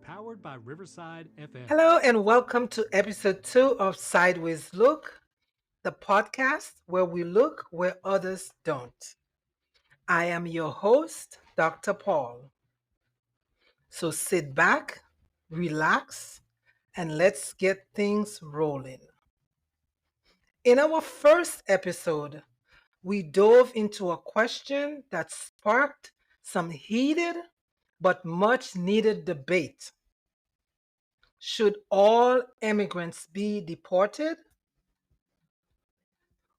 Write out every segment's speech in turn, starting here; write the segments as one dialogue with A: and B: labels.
A: powered by Riverside FM.
B: Hello, and welcome to episode 2 of Sideways Look, the podcast where we look where others don't. I am your host, Dr. Paul. So sit back, relax, and let's get things rolling. In our first episode, we dove into a question that sparked some heated but much needed debate. Should all immigrants be deported?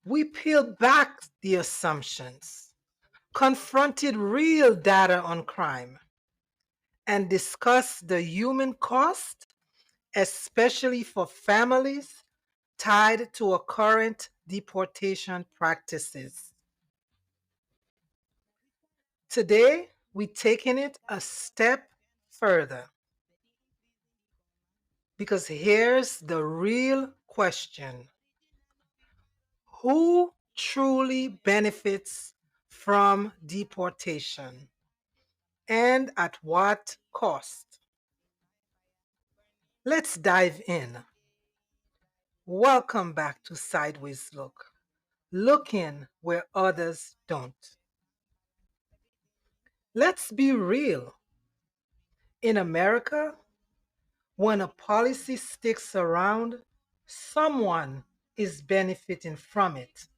B: We peeled back the assumptions, confronted real data on crime, and discussed the human cost, especially for families tied to a current deportation practices. Today, we're taking it a step further because here's the real question: who truly benefits from deportation? And at what cost? Let's dive in. Welcome back to Sideways Look, looking where others don't. Let's be real. In America, when a policy sticks around, someone is benefiting from it.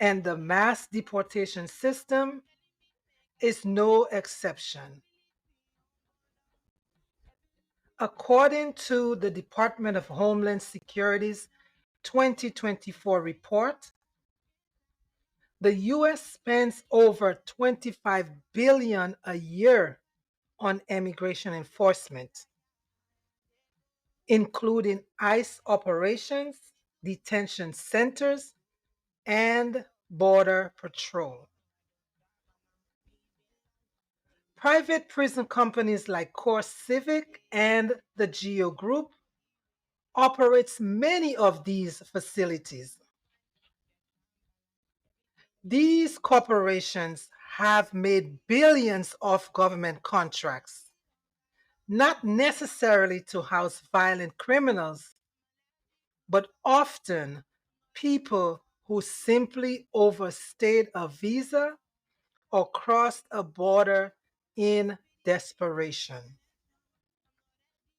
B: And the mass deportation system is no exception. According to the Department of Homeland Security's 2024 report, the US spends over 25 billion a year on immigration enforcement, including ICE operations, detention centers, and border patrol. Private prison companies like Core Civic and the Geo Group operates many of these facilities. These corporations have made billions of government contracts, not necessarily to house violent criminals, but often people who simply overstayed a visa or crossed a border in desperation.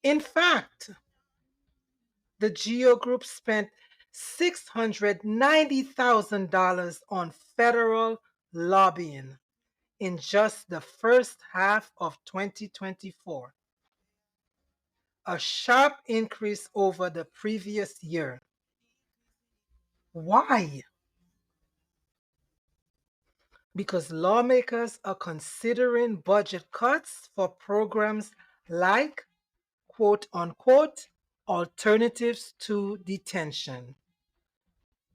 B: In fact, the Geo Group spent $690,000 on federal lobbying in just the first half of 2024, a sharp increase over the previous year. Why? Because lawmakers are considering budget cuts for programs like quote unquote alternatives to detention,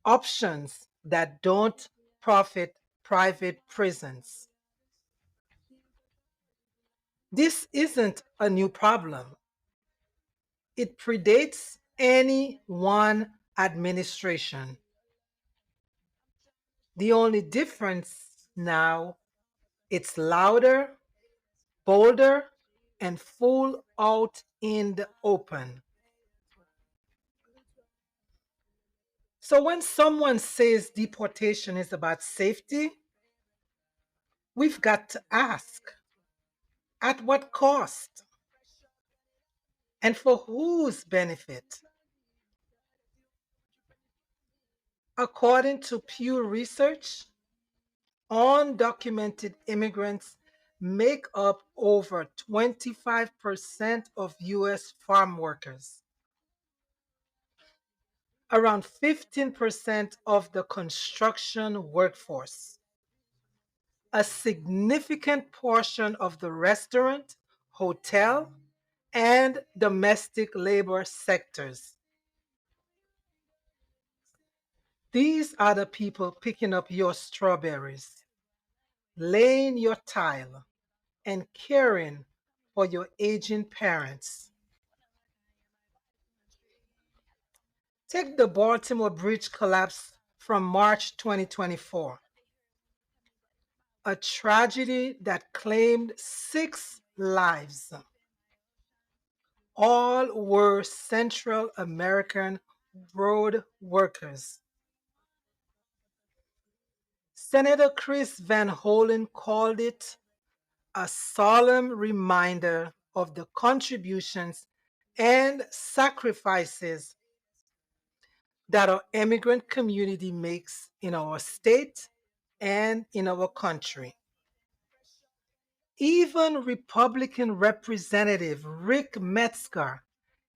B: options that don't profit private prisons. This isn't a new problem. It predates any one administration. The only difference now, it's louder, bolder, and full out in the open. So when someone says deportation is about safety, we've got to ask, at what cost? And for whose benefit? According to Pew Research, undocumented immigrants make up over 25% of US farm workers, around 15% of the construction workforce, a significant portion of the restaurant, hotel, and domestic labor sectors. These are the people picking up your strawberries, laying your tile, and caring for your aging parents. Take the Baltimore Bridge collapse from March 2024, a tragedy that claimed 6 lives. All were Central American road workers. Senator Chris Van Hollen called it a solemn reminder of the contributions and sacrifices that our immigrant community makes in our state and in our country. Even Republican Representative Rick Metzger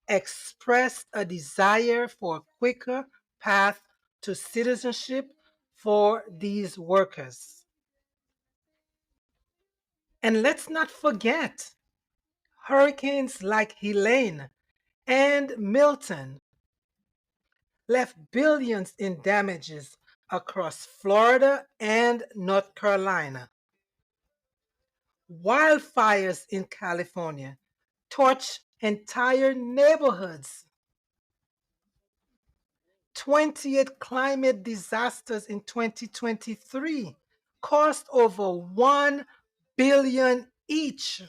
B: expressed a desire for a quicker path to citizenship for these workers. And let's not forget hurricanes like Helene and Milton left billions in damages across Florida and North Carolina. Wildfires in California torched entire neighborhoods. 28 climate disasters in 2023 cost over 1 billion each.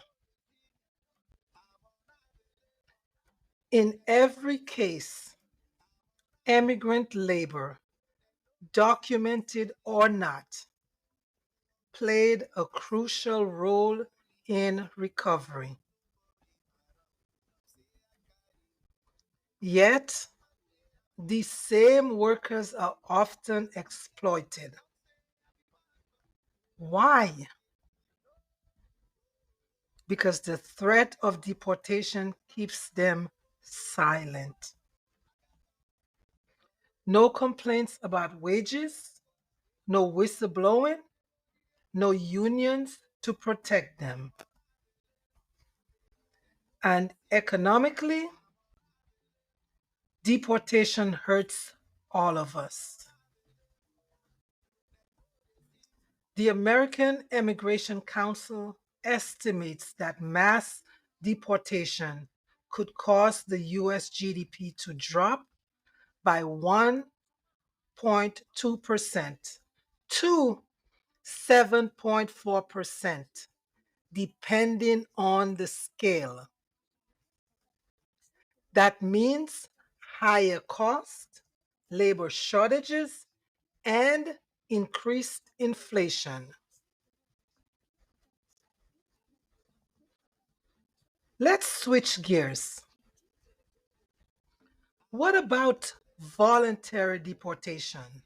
B: In every case, immigrant labor, documented or not, played a crucial role in recovery. Yet, these same workers are often exploited. Why? Because the threat of deportation keeps them silent. No complaints about wages, no whistleblowing, no unions to protect them. And economically, deportation hurts all of us. The American Immigration Council estimates that mass deportation could cause the US GDP to drop by 1.2% to 7.4%, depending on the scale. That means higher cost, labor shortages, and increased inflation. Let's switch gears. What about voluntary deportation,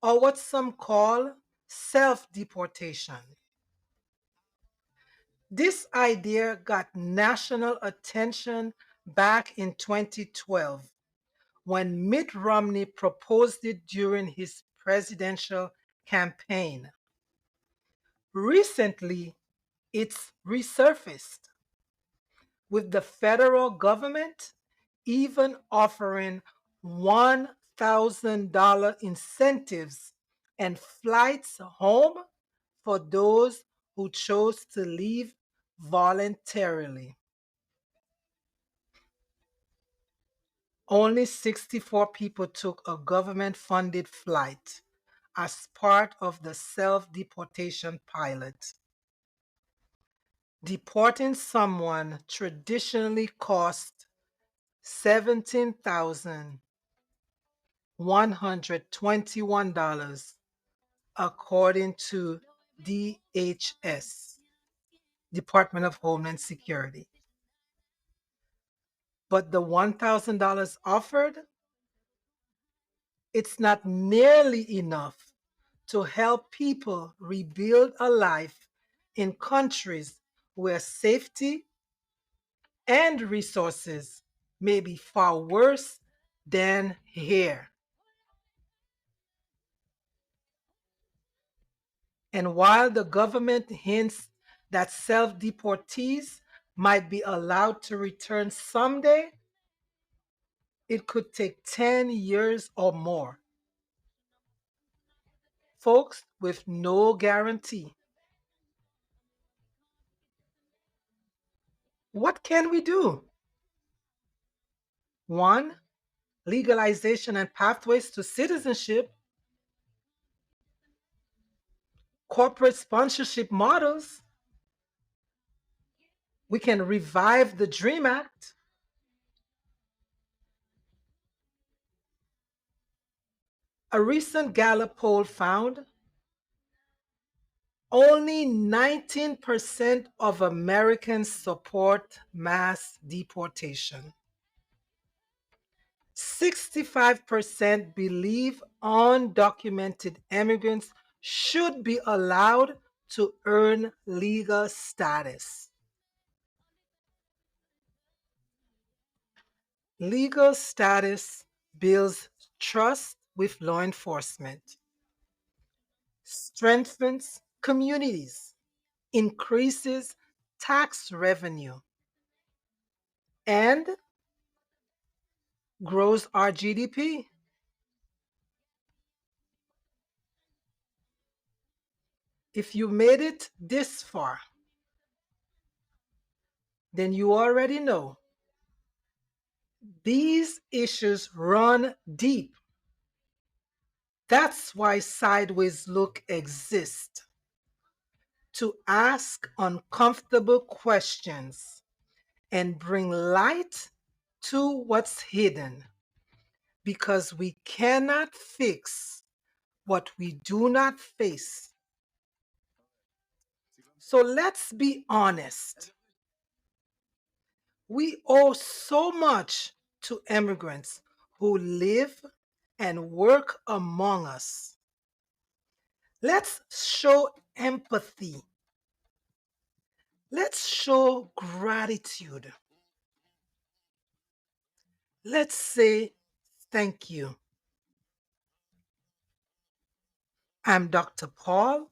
B: or what some call self deportation? This idea got national attention back in 2012 when Mitt Romney proposed it during his presidential campaign. Recently, it's resurfaced, with the federal government even offering $1,000 incentives and flights home for those who chose to leave voluntarily. Only 64 people took a government funded flight as part of the self deportation pilot. Deporting someone traditionally costs $17,121 according to DHS, Department of Homeland Security. But the $1,000 offered, it's not nearly enough to help people rebuild a life in countries where safety and resources may be far worse than here. And while the government hints that self deportees might be allowed to return someday, it could take 10 years or more. Folks, with no guarantee. What can we do? One, legalization and pathways to citizenship, corporate sponsorship models. We can revive the DREAM Act, A recent Gallup poll found only 19% of Americans support mass deportation. 65% believe undocumented immigrants should be allowed to earn legal status. Legal status builds trust with law enforcement, strengthens communities, increases tax revenue, and grows our GDP. If you made it this far, then you already know these issues run deep. That's why Sideways Look exists, to ask uncomfortable questions and bring light to what's hidden, because we cannot fix what we do not face. So let's be honest. We owe so much to immigrants who live and work among us. Let's show empathy. Let's show gratitude. Let's say thank you. I'm Dr. Paul,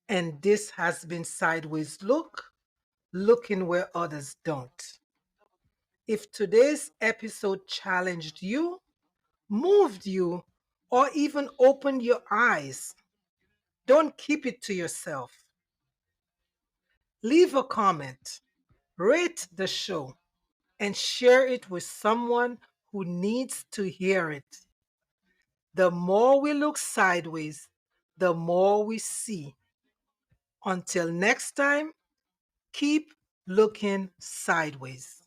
B: and this has been Sideways Look, looking where others don't. If today's episode challenged you, moved you, or even opened your eyes, don't keep it to yourself. Leave a comment, rate the show, and share it with someone who needs to hear it. The more we look sideways, the more we see. Until next time, keep looking sideways.